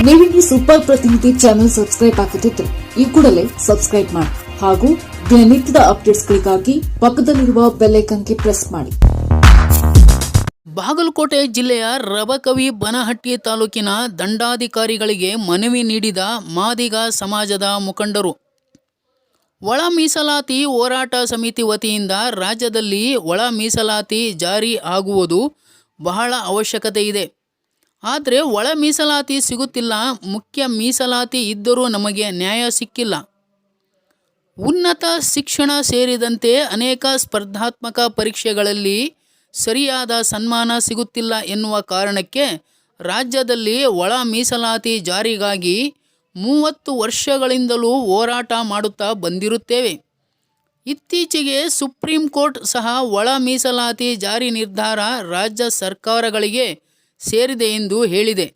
ನೀವಿಲ್ಲಿ ಸೂಪರ್ ಪ್ರತಿನಿಧಿ channel subscribe ಆಗುತ್ತಿದ್ದರೆ ಈ ಕೂಡಲೇ ಸಬ್ಸ್ಕ್ರೈಬ್ ಮಾಡಿ ಹಾಗೂ ದಿನನಿತ್ಯದ ಅಪ್ಡೇಟ್ಸ್ಗಳಿಗಾಗಿ ಪಕ್ಕದಲ್ಲಿರುವ ಬೆಲ್ ಐಕಾನ್ಗೆ ಪ್ರೆಸ್ ಮಾಡಿ. ಬಾಗಲಕೋಟೆ ಜಿಲ್ಲೆಯ ರಬಕವಿ ಬನಹಟ್ಟಿ ತಾಲೂಕಿನ ದಂಡಾಧಿಕಾರಿಗಳಿಗೆ ಮನವಿ ನೀಡಿದ ಮಾದಿಗ ಸಮಾಜದ ಮುಖಂಡರು. ಒಳ ಮೀಸಲಾತಿ ಹೋರಾಟ ಸಮಿತಿ ವತಿಯಿಂದ ರಾಜ್ಯದಲ್ಲಿ ಒಳ ಮೀಸಲಾತಿ ಜಾರಿ ಆಗುವುದು ಬಹಳ ಅವಶ್ಯಕತೆ ಇದೆ. ಆದರೆ ಒಳ ಮೀಸಲಾತಿ ಸಿಗುತ್ತಿಲ್ಲ. ಮುಖ್ಯ ಮೀಸಲಾತಿ ಇದ್ದರೂ ನಮಗೆ ನ್ಯಾಯ ಸಿಕ್ಕಿಲ್ಲ. ಉನ್ನತ ಶಿಕ್ಷಣ ಸೇರಿದಂತೆ ಅನೇಕ ಸ್ಪರ್ಧಾತ್ಮಕ ಪರೀಕ್ಷೆಗಳಲ್ಲಿ ಸರಿಯಾದ ಸನ್ಮಾನ ಸಿಗುತ್ತಿಲ್ಲ ಎನ್ನುವ ಕಾರಣಕ್ಕೆ ರಾಜ್ಯದಲ್ಲಿ ಒಳ ಮೀಸಲಾತಿ ಜಾರಿಗಾಗಿ 30 ವರ್ಷಗಳಿಂದಲೂ ಹೋರಾಟ ಮಾಡುತ್ತಾ ಬಂದಿರುತ್ತೇವೆ. ಇತ್ತೀಚೆಗೆ ಸುಪ್ರೀಂ ಕೋರ್ಟ್ ಸಹ ಒಳ ಮೀಸಲಾತಿ ಜಾರಿ ನಿರ್ಧಾರ ರಾಜ್ಯ ಸರ್ಕಾರಗಳಿಗೆ ಸೇರಿದೆ ಎಂದು ಹೇಳಿದೆ.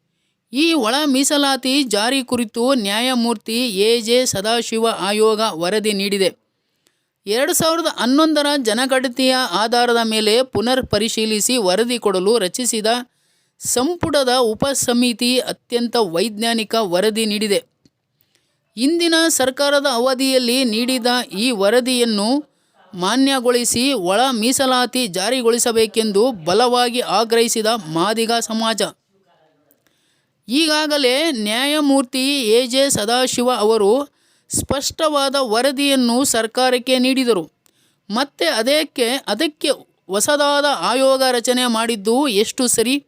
ಈ ಒಳ ಮೀಸಲಾತಿ ಜಾರಿ ಕುರಿತು ನ್ಯಾಯಮೂರ್ತಿ ಎ.ಜೆ. ಸದಾಶಿವ ಆಯೋಗ ವರದಿ ನೀಡಿದೆ. 2011ರ ಜನಗಣತಿಯ ಆಧಾರದ ಮೇಲೆ ಪುನರ್ ಪರಿಶೀಲಿಸಿ ವರದಿ ಕೊಡಲು ರಚಿಸಿದ ಸಂಪುಟದ ಉಪಸಮಿತಿ ಅತ್ಯಂತ ವೈಜ್ಞಾನಿಕ ವರದಿ ನೀಡಿದೆ. ಇಂದಿನ ಸರ್ಕಾರದ ಅವಧಿಯಲ್ಲಿ ನೀಡಿದ ಈ ವರದಿಯನ್ನು ಮಾನ್ಯಗೊಳಿಸಿ ಒಳ ಮೀಸಲಾತಿ ಜಾರಿಗೊಳಿಸಬೇಕೆಂದು ಬಲವಾಗಿ ಆಗ್ರಹಿಸಿದ ಮಾದಿಗ ಸಮಾಜ. ಈಗಾಗಲೇ ನ್ಯಾಯಮೂರ್ತಿ ಎ.ಜೆ. ಸದಾಶಿವ ಅವರು ಸ್ಪಷ್ಟವಾದ ವರದಿಯನ್ನು ಸರ್ಕಾರಕ್ಕೆ ನೀಡಿದರು. ಮತ್ತೆ ಅದಕ್ಕೆ ಹೊಸದಾದ ಆಯೋಗ ರಚನೆ ಮಾಡಿದ್ದು ಎಷ್ಟು ಸರಿ?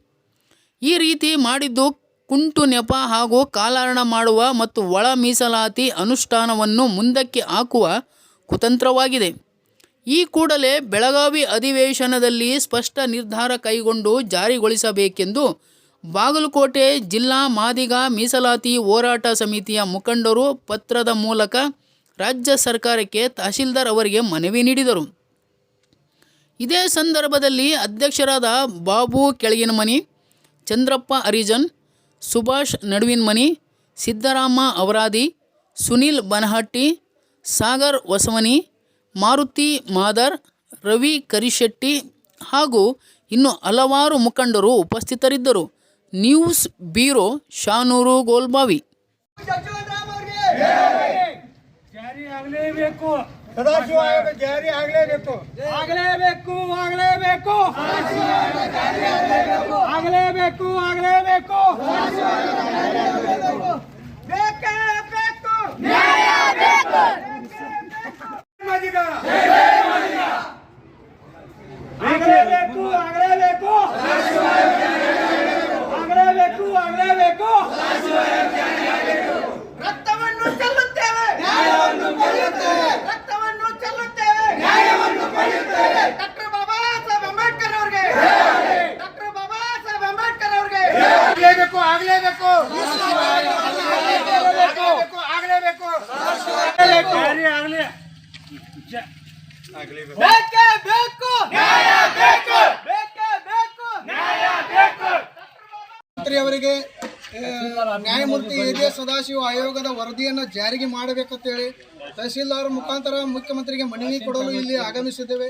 ಈ ರೀತಿ ಮಾಡಿದ್ದು ಕುಂಟು ನೆಪ ಹಾಗೂ ಕಾಲಹರಣ ಮಾಡುವ ಮತ್ತು ಒಳ ಮೀಸಲಾತಿ ಅನುಷ್ಠಾನವನ್ನು ಮುಂದಕ್ಕೆ ಹಾಕುವ ಕುತಂತ್ರವಾಗಿದೆ. ಈ ಕೂಡಲೇ ಬೆಳಗಾವಿ ಅಧಿವೇಶನದಲ್ಲಿ ಸ್ಪಷ್ಟ ನಿರ್ಧಾರ ಕೈಗೊಂಡು ಜಾರಿಗೊಳಿಸಬೇಕೆಂದು ಬಾಗಲಕೋಟೆ ಜಿಲ್ಲಾ ಮಾದಿಗ ಮೀಸಲಾತಿ ಹೋರಾಟ ಸಮಿತಿಯ ಮುಖಂಡರು ಪತ್ರದ ಮೂಲಕ ರಾಜ್ಯ ಸರ್ಕಾರಕ್ಕೆ ತಹಶೀಲ್ದಾರ್ ಅವರಿಗೆ ಮನವಿ ನೀಡಿದರು. ಇದೇ ಸಂದರ್ಭದಲ್ಲಿ ಅಧ್ಯಕ್ಷರಾದ ಬಾಬು ಕೆಳಗಿನಮನಿ, ಚಂದ್ರಪ್ಪ ಹರಿಜನ್, ಸುಭಾಷ್ ನಡುವಿನಮನಿ, ಸಿದ್ದರಾಮ ಅವರಾದಿ, ಸುನಿಲ್ ಬನಹಟ್ಟಿ, ಸಾಗರ್ ಹೊಸಮನಿ, ಮಾರುತಿ ಮಾದರ್, ರವಿ ಕರಿಶೆಟ್ಟಿ ಹಾಗೂ ಇನ್ನು ಹಲವಾರು ಮುಖಂಡರು ಉಪಸ್ಥಿತರಿದ್ದರು. News bureau, Shanur Golbavi. ಸದಾಶಿವ ಆಯೋಗ ಜಾರಿ ಆಗಲೇಬೇಕು. ಆಗಲೇಬೇಕು ಆಗಲೇಬೇಕು ಆಗಲೇಬೇಕು ಆಗಲೇಬೇಕು ಬೇಕೇ ಬೇಕು. ನ್ಯಾಯ ಬೇಕು. ಮಾದಿಗ ಆಗಲೇಬೇಕು ಆಗಲೇಬೇಕು ಆಗಲೇಬೇಕು ಆಗಲೇಬೇಕು. ರಕ್ತವನ್ನು ಚೆಲ್ಲುತ್ತೇವೆ, ನ್ಯಾಯವನ್ನು ಪಡೆಯುತ್ತೇವೆ. ರಕ್ತವನ್ನು ಚೆಲ್ಲುತ್ತೇವೆ, ನ್ಯಾಯವನ್ನು ಪಡೆಯುತ್ತೇವೆ. ಡಾಕ್ಟರ್ ಬಾಬಾ ಸಾಹೇಬ್ ಅಂಬೇಡ್ಕರ್ ಅವರಿಗೆ, ಡಾಕ್ಟರ್ ಬಾಬಾ ಸಾಹೇಬ್ ಅಂಬೇಡ್ಕರ್ ಅವರಿಗೆ ಆಗಲೇಬೇಕು ಆಗಲೇಬೇಕು ಆಗಲೇಬೇಕು ಆಗಲೇಬೇಕು. ಬೇಕೇ ಬೇಕು ನ್ಯಾಯ ಬೇಕು, ಬೇಕೇ ಬೇಕು ನ್ಯಾಯ ಬೇಕು. ಅವರಿಗೆ ನ್ಯಾಯಮೂರ್ತಿ ಎ.ಜೆ. ಸದಾಶಿವ ಆಯೋಗದ ವರದಿಯನ್ನು ಜಾರಿಗೆ ಮಾಡಬೇಕಂತೇಳಿ ತಹಶೀಲ್ದಾರ್ ಮುಖಾಂತರ ಮುಖ್ಯಮಂತ್ರಿಗೆ ಮನವಿ ಕೊಡಲು ಇಲ್ಲಿ ಆಗಮಿಸಿದ್ದೇವೆ.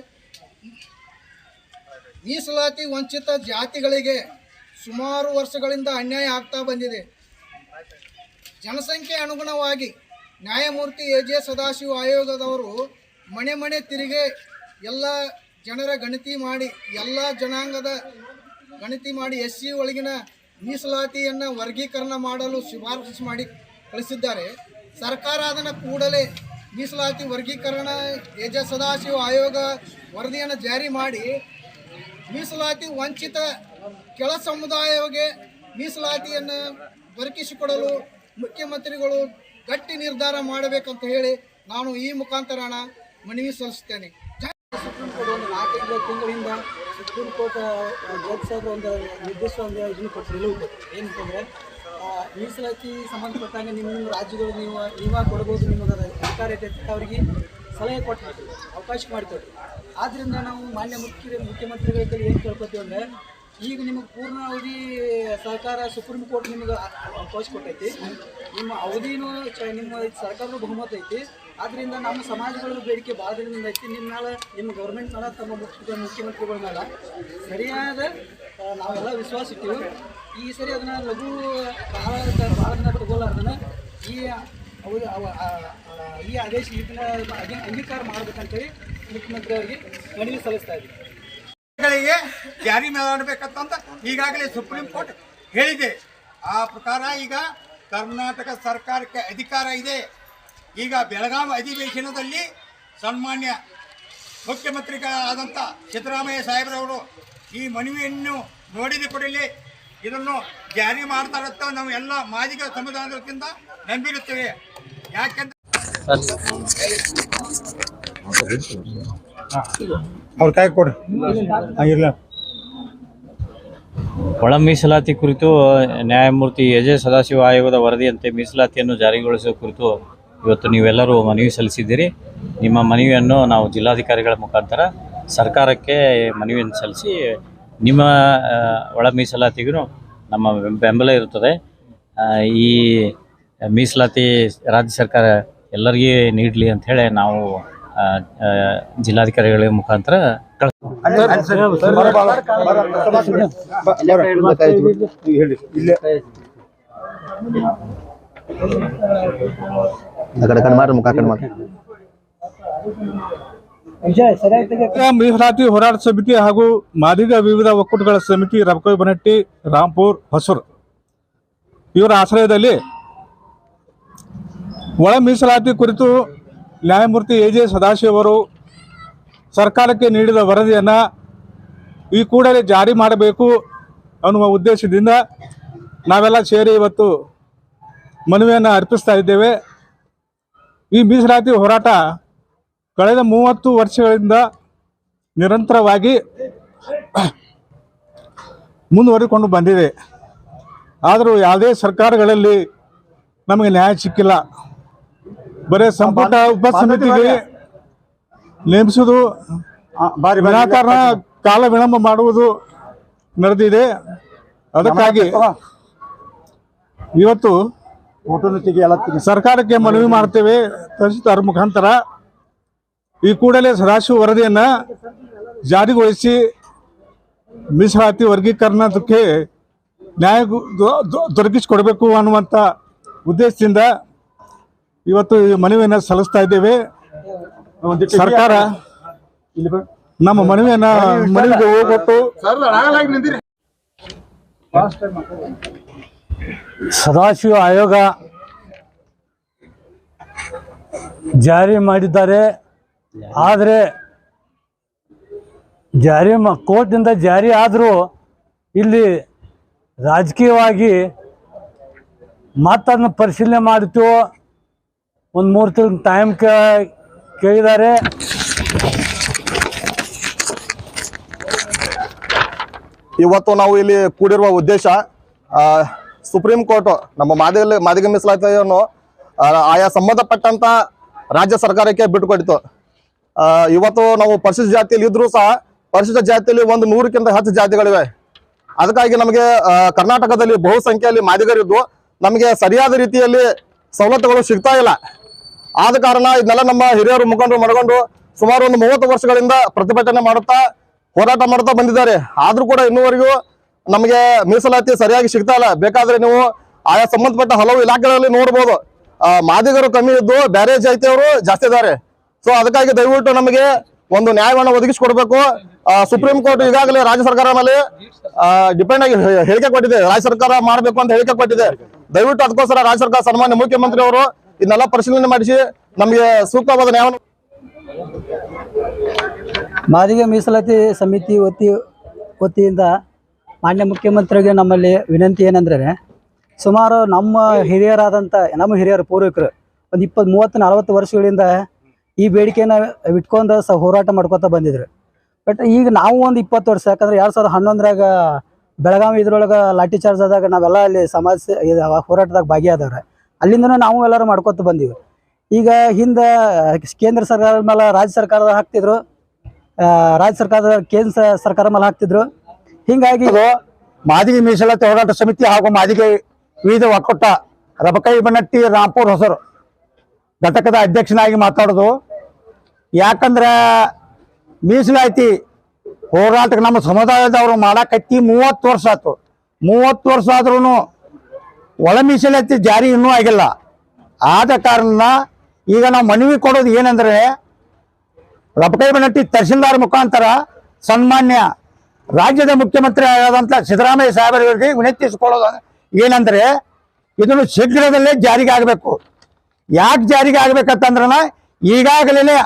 ಮೀಸಲಾತಿ ವಂಚಿತ ಜಾತಿಗಳಿಗೆ ಸುಮಾರು ವರ್ಷಗಳಿಂದ ಅನ್ಯಾಯ ಆಗ್ತಾ ಬಂದಿದೆ. ಜನಸಂಖ್ಯೆ ಅನುಗುಣವಾಗಿ ನ್ಯಾಯಮೂರ್ತಿ ಎ.ಜೆ. ಸದಾಶಿವ ಆಯೋಗದವರು ಮನೆ ಮನೆ ತಿರುಗಿ ಎಲ್ಲ ಜನರ ಗಣತಿ ಮಾಡಿ, ಎಲ್ಲ ಜನಾಂಗದ ಗಣತಿ ಮಾಡಿ SC ಒಳಗಿನ ಮೀಸಲಾತಿಯನ್ನು ವರ್ಗೀಕರಣ ಮಾಡಲು ಶಿಫಾರಸು ಮಾಡಿ ಕಳಿಸಿದ್ದಾರೆ. ಸರ್ಕಾರ ಅದನ್ನು ಕೂಡಲೇ ಮೀಸಲಾತಿ ವರ್ಗೀಕರಣ ಎ.ಜೆ. ಸದಾಶಿವ ಆಯೋಗ ವರದಿಯನ್ನು ಜಾರಿ ಮಾಡಿ ಮೀಸಲಾತಿ ವಂಚಿತ ಕೆಳ ಸಮುದಾಯಕ್ಕೆ ಮೀಸಲಾತಿಯನ್ನು ದೊರಕಿಸಿಕೊಡಲು ಮುಖ್ಯಮಂತ್ರಿಗಳು ಗಟ್ಟಿ ನಿರ್ಧಾರ ಮಾಡಬೇಕಂತ ಹೇಳಿ ನಾನು ಈ ಮುಖಾಂತರ ಮನವಿ ಸಲ್ಲಿಸುತ್ತೇನೆ. ಸುಪ್ರೀಂ ಕೋರ್ಟ್ ಒಂದು 4 ತಿಂಗಳಿಂದ ಸುಪ್ರೀಂ ಕೋರ್ಟ್ ಜಡ್ಜ್ ಸಾಹೇಬ್ ಒಂದು ನಿರ್ದೇಶ ಇದನ್ನು ಕೊಟ್ಟರು. ಏನಂತಂದರೆ ಮೀಸಲಾತಿ ಸಂಬಂಧಪಟ್ಟಂಗೆ ನಿಮ್ಮ ರಾಜ್ಯಗಳು ನೀವೇ ಕೊಡ್ಬೋದು, ನಿಮಗೆ ಅಧಿಕಾರ ಐತೆ ಅವರಿಗೆ ಸಲಹೆ ಕೊಟ್ಟು ಅವಕಾಶ ಮಾಡಿಕೊಡ್ರಿ. ಆದ್ದರಿಂದ ನಾವು ಮಾನ್ಯ ಮುಖ್ಯಮಂತ್ರಿಗಳಲ್ಲಿ ಏನು ಕೇಳ್ಕೊತೀವಿ ಅಂದರೆ, ಈಗ ನಿಮಗೆ ಪೂರ್ಣಾವಧಿ ಸರ್ಕಾರ ಸುಪ್ರೀಂ ಕೋರ್ಟ್ ನಿಮಗೆ ಅವಕಾಶ ಕೊಟ್ಟೈತಿ, ನಿಮ್ಮ ಅವಧಿನೂ ನಿಮ್ಮ ಸರ್ಕಾರದ ಬಹುಮತ ಐತಿ. ಆದ್ದರಿಂದ ನಮ್ಮ ಸಮಾಜಗಳ ಬೇಡಿಕೆ ಭಾಳ ದಿನದಿಂದ ಐತಿ. ನಿಮ್ಮ ಮೇಲೆ ನಿಮ್ಮ ಗೌರ್ಮೆಂಟ್ ಮೇಲೆ ತಮ್ಮ ಮುಖ್ಯಮಂತ್ರಿಗಳ ಮೇಲೆ ಸರಿಯಾದ ನಾವೆಲ್ಲ ವಿಶ್ವಾಸ ಇಟ್ಟಿವಿ. ಈ ಸರಿ ಅದನ್ನ ಲಘು ಭಾಳ ದಿನ ತಗೋಲಾರ್ದನ ಈ ಈ ಆದೇಶ ಇದನ್ನ ಅಂಗೀಕಾರ ಮಾಡ್ಬೇಕಂತೇಳಿ ಮುಖ್ಯಮಂತ್ರಿ ಅವರಿಗೆ ಮನವಿ ಸಲ್ಲಿಸ್ತಾ ಇದ್ದೀವಿ. ಗಳಿಗೆ ಜಾರಿ ಮಾಡಬೇಕಂತ ಈಗಾಗಲೇ ಸುಪ್ರೀಂ ಕೋರ್ಟ್ ಹೇಳಿದೆ. ಆ ಪ್ರಕಾರ ಈಗ ಕರ್ನಾಟಕ ಸರ್ಕಾರಕ್ಕೆ ಅಧಿಕಾರ ಇದೆ. ಈಗ ಬೆಳಗಾವಿ ಅಧಿವೇಶನದಲ್ಲಿ ಸನ್ಮಾನ್ಯ ಮುಖ್ಯಮಂತ್ರಿಗಳಾದಂಥ ಸಿದ್ದರಾಮಯ್ಯ ಸಾಹೇಬ್ರವರು ಈ ಮನವಿಯನ್ನು ನೋಡಿದ ಕೂಡಲೇ ಇದನ್ನು ಜಾರಿ ಮಾಡ್ತಾರಂತ ನಾವು ಎಲ್ಲ ಮಾದಿಗ ಸಮುದಾಯದಿಂದ ನಂಬಿರುತ್ತೇವೆ. ಯಾಕೆಂದ್ರೆ ಅವ್ರ ಕೈ ಕೊಡ್ರಿ. ಒಳ ಮೀಸಲಾತಿ ಕುರಿತು ನ್ಯಾಯಮೂರ್ತಿ ಎಜೆ ಸದಾಶಿವ ಆಯೋಗದ ವರದಿಯಂತೆ ಮೀಸಲಾತಿಯನ್ನು ಜಾರಿಗೊಳಿಸುವ ಕುರಿತು ಇವತ್ತು ನೀವೆಲ್ಲರೂ ಮನವಿ ಸಲ್ಲಿಸಿದ್ದೀರಿ. ನಿಮ್ಮ ಮನವಿಯನ್ನು ನಾವು ಜಿಲ್ಲಾಧಿಕಾರಿಗಳ ಮುಖಾಂತರ ಸರ್ಕಾರಕ್ಕೆ ಮನವಿಯನ್ನು ಸಲ್ಲಿಸಿ ನಿಮ್ಮ ಒಳ ಮೀಸಲಾತಿಗೂ ನಮ್ಮ ಬೆಂಬಲ ಇರುತ್ತದೆ. ಈ ಮೀಸಲಾತಿ ರಾಜ್ಯ ಸರ್ಕಾರ ಎಲ್ಲರಿಗೂ ನೀಡಲಿ ಅಂಥೇಳಿ ನಾವು ಜಿಲ್ಲಾಧಿಕಾರಿಗಳ ಮುಖಾಂತರ ಮೀಸಲಾತಿ ಹೋರಾಟ ಸಮಿತಿ ಹಾಗೂ ಮಾದಿಗ ವಿವಿಧ ಒಕ್ಕೂಟಗಳ ಸಮಿತಿ ರಬಕವಿ ಬನಟ್ಟಿ, ರಾಂಪುರ್, ಹೊಸೂರು ಇವರ ಆಶ್ರಯದಲ್ಲಿ ಒಳ ಮೀಸಲಾತಿ ಕುರಿತು ನ್ಯಾಯಮೂರ್ತಿ ಎಜೆ ಸದಾಶಿವ ಅವರು ಸರ್ಕಾರಕ್ಕೆ ನೀಡಿದ ವರದಿಯನ್ನು ಈ ಕೂಡಲೇ ಜಾರಿ ಮಾಡಬೇಕು ಅನ್ನುವ ಉದ್ದೇಶದಿಂದ ನಾವೆಲ್ಲ ಸೇರಿ ಇವತ್ತು ಮನವಿಯನ್ನು ಅರ್ಪಿಸ್ತಾ ಇದ್ದೇವೆ. ಈ ಮೀಸಲಾತಿ ಹೋರಾಟ ಕಳೆದ 30 ವರ್ಷಗಳಿಂದ ನಿರಂತರವಾಗಿ ಮುಂದುವರಿಕೊಂಡು ಬಂದಿದೆ. ಆದರೂ ಯಾವುದೇ ಸರ್ಕಾರಗಳಲ್ಲಿ ನಮಗೆ ನ್ಯಾಯ ಸಿಕ್ಕಿಲ್ಲ. ಬರೀ ಸಂಪುಟ ಉಪಸಮಿತಿಗೆ ನೇಮಿಸುವುದು, ವಿನಾಕಾರಣ ಕಾಲ ವಿಳಂಬ ಮಾಡುವುದು ನಡೆದಿದೆ. ಅದಕ್ಕಾಗಿ ಇವತ್ತು ಸರ್ಕಾರಕ್ಕೆ ಮನವಿ ಮಾಡ್ತೇವೆ ತಹಸೀಲ್ದಾರ್ ಮುಖಾಂತರ ಈ ಕೂಡಲೇ ಸದಾಶಿವ ವರದಿಯನ್ನು ಜಾರಿಗೊಳಿಸಿ ಮೀಸಲಾತಿ ವರ್ಗೀಕರಣಕ್ಕೆ ನ್ಯಾಯ ದೊರಕಿಸಿಕೊಡಬೇಕು ಅನ್ನುವಂಥ ಉದ್ದೇಶದಿಂದ ಇವತ್ತು ಈ ಮನವಿಯನ್ನು ಸಲ್ಲಿಸ್ತಾ ಇದ್ದೇವೆ. ಸರ್ಕಾರ ನಮ್ಮ ಮನವಿಗೆ ಹೋಗ್ಬಿಟ್ಟು ಸದಾಶಿವ ಆಯೋಗ ಜಾರಿ ಮಾಡಿದ್ದಾರೆ. ಆದರೆ ಕೋರ್ಟ್ನಿಂದ ಜಾರಿ ಆದರೂ ಇಲ್ಲಿ ರಾಜಕೀಯವಾಗಿ ಮತ್ತದನ್ನು ಪರಿಶೀಲನೆ ಮಾಡಿತು. ಒಂದು 3 ತಿಂಗಳು ಟೈಮ್ ಕೇಳಿದ್ದಾರೆ. ಇವತ್ತು ನಾವು ಇಲ್ಲಿ ಕೂಡಿರುವ ಉದ್ದೇಶ ಸುಪ್ರೀಂ ಕೋರ್ಟ್ ನಮ್ಮ ಮಾದಿಗ ಮೀಸಲಾತಿಯನ್ನು ಆಯಾ ಸಂಬಂಧಪಟ್ಟಂತ ರಾಜ್ಯ ಸರ್ಕಾರಕ್ಕೆ ಬಿಟ್ಟುಕೊಟ್ಟಿತು. ಇವತ್ತು ನಾವು ಪರಿಶಿಷ್ಟ ಜಾತಿಯಲ್ಲಿ ಇದ್ರೂ ಸಹ ಪರಿಶಿಷ್ಟ ಜಾತಿಯಲ್ಲಿ 100ಕ್ಕಿಂತ ಹೆಚ್ಚು ಜಾತಿಗಳಿವೆ. ಅದಕ್ಕಾಗಿ ನಮಗೆ ಕರ್ನಾಟಕದಲ್ಲಿ ಬಹುಸಂಖ್ಯೆಯಲ್ಲಿ ಮಾದಿಗರಿದ್ದು ನಮಗೆ ಸರಿಯಾದ ರೀತಿಯಲ್ಲಿ ಸವಲತ್ತುಗಳು ಸಿಗ್ತಾ ಇಲ್ಲ. ಆದ ಕಾರಣ ಇದನ್ನೆಲ್ಲ ನಮ್ಮ ಹಿರಿಯರು ಮುಖಂಡರು ಮಾಡಿಕೊಂಡು ಸುಮಾರು ಒಂದು 30 ವರ್ಷಗಳಿಂದ ಪ್ರತಿಭಟನೆ ಮಾಡುತ್ತಾ ಹೋರಾಟ ಮಾಡ್ತಾ ಬಂದಿದ್ದಾರೆ. ಆದ್ರೂ ಕೂಡ ಇನ್ನೂವರೆಗೂ ನಮಗೆ ಮೀಸಲಾತಿ ಸರಿಯಾಗಿ ಸಿಗ್ತಾ ಇಲ್ಲ. ಬೇಕಾದ್ರೆ ನೀವು ಆಯಾ ಸಂಬಂಧಪಟ್ಟ ಹಲವು ಇಲಾಖೆಗಳಲ್ಲಿ ನೋಡ್ಬೋದು, ಮಾದಿಗರು ಕಮ್ಮಿ ಇದ್ದು ಬೇರೆ ಜಾತಿಯವರು ಜಾಸ್ತಿ ಇದ್ದಾರೆ. ಸೊ ಅದಕ್ಕಾಗಿ ದಯವಿಟ್ಟು ನಮಗೆ ಒಂದು ನ್ಯಾಯವನ್ನು ಒದಗಿಸಿಕೊಡ್ಬೇಕು. ಸುಪ್ರೀಂ ಕೋರ್ಟ್ ಈಗಾಗಲೇ ರಾಜ್ಯ ಸರ್ಕಾರ ಮೇಲೆ ಡಿಪೆಂಡ್ ಆಗಿ ಹೇಳಿಕೆ ಕೊಟ್ಟಿದೆ, ರಾಜ್ಯ ಸರ್ಕಾರ ಮಾಡಬೇಕು ಅಂತ ಹೇಳಿಕೆ ಕೊಟ್ಟಿದೆ. ದಯವಿಟ್ಟು ಅದಕ್ಕೋಸ್ಕರ ರಾಜ್ಯ ಸರ್ಕಾರ ಸನ್ಮಾನ್ಯ ಮುಖ್ಯಮಂತ್ರಿ ಅವರು ಇದನ್ನೆಲ್ಲ ಪರಿಶೀಲನೆ ಮಾಡಿಸಿ ನಮಗೆ ಸೂಕ್ತವಾದ ನ್ಯಾಯವನ್ನು. ಮಾದಿಗ ಮೀಸಲಾತಿ ಸಮಿತಿ ವತಿಯಿಂದ ಮಾನ್ಯ ಮುಖ್ಯಮಂತ್ರಿಗೆ ನಮ್ಮಲ್ಲಿ ವಿನಂತಿ ಏನಂದ್ರೆ, ಸುಮಾರು ನಮ್ಮ ಹಿರಿಯರು ಪೂರ್ವಿಕರು ಒಂದು 20, 30, 40 ವರ್ಷಗಳಿಂದ ಈ ಬೇಡಿಕೆನ ಇಟ್ಕೊಂಡು ಹೋರಾಟ ಮಾಡ್ಕೊತಾ ಬಂದಿದ್ರು. ಬಟ್ ಈಗ ನಾವು ಒಂದು 20 ವರ್ಷ, ಯಾಕಂದ್ರೆ 2011ರಾಗ ಬೆಳಗಾವಿ ಇದ್ರೊಳಗೆ ಲಾಠಿ ಚಾರ್ಜ್ ಆದಾಗ ನಾವೆಲ್ಲ ಅಲ್ಲಿ ಹೋರಾಟದಾಗ ಭಾಗಿಯಾದವ್ರೆ. ಅಲ್ಲಿಂದನೂ ನಾವು ಎಲ್ಲರೂ ಮಾಡ್ಕೊತ ಬಂದೀವಿ. ಈಗ ಹಿಂದೆ ಕೇಂದ್ರ ಸರ್ಕಾರದ ಮೇಲೆ ರಾಜ್ಯ ಸರ್ಕಾರದ ಹಾಕ್ತಿದ್ರು, ರಾಜ್ಯ ಸರ್ಕಾರದ ಕೇಂದ್ರ ಸರ್ಕಾರ ಮೇಲೆ ಹಾಕ್ತಿದ್ರು. ಹಿಂಗಾಗಿ ಮಾದಿಗ ಮೀಸಲಾತಿ ಹೋರಾಟ ಸಮಿತಿ ಹಾಗೂ ಮಾದಿಗ ವಿವಿಧ ಒಕ್ಕೂಟ ರಬಕವಿ ಬನಟ್ಟಿ, ರಾಂಪುರ್, ಹೊಸೂರು ಘಟಕದ ಅಧ್ಯಕ್ಷನಾಗಿ ಮಾತಾಡೋದು. ಯಾಕಂದ್ರೆ ಮೀಸಲಾತಿ ಹೋರಾಟಕ್ಕೆ ನಮ್ಮ ಸಮುದಾಯದವರು ಮಾಡಕತ್ತಿ 30 ವರ್ಷ ಆಯ್ತು. 30 ವರ್ಷ ಆದ್ರೂ ಒಳ ಮೀಸಲಾತಿ ಜಾರಿ ಇನ್ನೂ ಆಗಿಲ್ಲ. ಆದ ಕಾರಣ ಈಗ ನಾವು ಮನವಿ ಕೊಡೋದು ಏನಂದ್ರೆ ರಬಕೈ ಬನಟ್ಟಿ ತಹಶೀಲ್ದಾರ್ ಮುಖಾಂತರ ಸನ್ಮಾನ್ಯ ರಾಜ್ಯದ ಮುಖ್ಯಮಂತ್ರಿ ಆದಂಥ ಸಿದ್ದರಾಮಯ್ಯ ಸಾಹೇಬರಿಗೆ ವಿನಂತಿಸಿಕೊಳ್ಳೋದು ಏನಂದ್ರೆ ಇದನ್ನು ಶೀಘ್ರದಲ್ಲೇ ಜಾರಿಗೆ ಆಗಬೇಕು. ಯಾಕೆ ಜಾರಿಗೆ ಆಗ್ಬೇಕಂತಂದ್ರೆ ಈಗಾಗಲೇ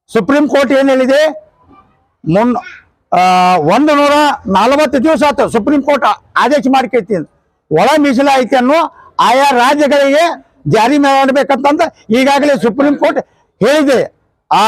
ಸುಪ್ರೀಂ ಕೋರ್ಟ್ ಏನು ಹೇಳಿದೆ, 140 ದಿವಸ ಆಯ್ತು ಸುಪ್ರೀಂ ಕೋರ್ಟ್ ಆದೇಶ ಮಾಡ್ಕೈತಿ ಒಳ ಮೀಸಲಾತಿಯನ್ನು ಆಯಾ ರಾಜ್ಯಗಳಿಗೆ ಜಾರಿ ಮಾಡಬೇಕಂತಂದು ಈಗಾಗಲೇ ಸುಪ್ರೀಂ ಕೋರ್ಟ್ ಹೇಳಿದೆ. ಆ